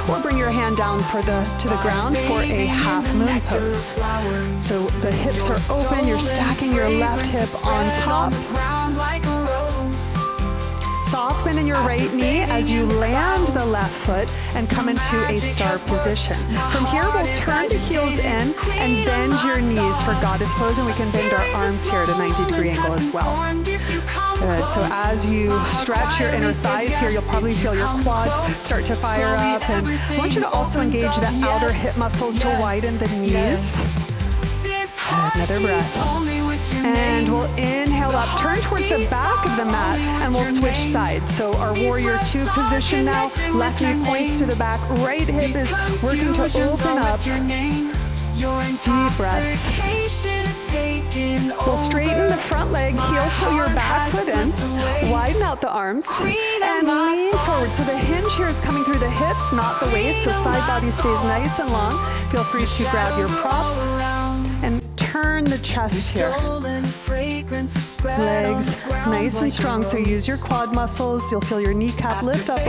or bring your hand down to the ground for a half moon pose. So the hips are open, you're stacking your left hip on top. Soft bend in your right knee as you land the left foot and come into a star position. From here, we'll turn the heels in and bend your knees for goddess pose, and we can bend our arms here at a 90-degree angle as well. Good, so as you stretch your inner thighs here, you'll probably feel your quads start to fire up, and I want you to also engage the outer hip muscles to widen the knees. Another breath. And we'll inhale up, turn towards the back of the mat, and we'll switch sides. So our warrior two position now, left knee points to the back, right hip is working to open up. Deep breaths. We'll straighten the front leg, heel toe your back foot in, widen out the arms, and lean forward. So the hinge here is coming through the hips, not the waist, so side body stays nice and long. Feel free to grab your prop and turn the chest here. Legs nice and strong, so use your quad muscles. You'll feel your kneecap lift up a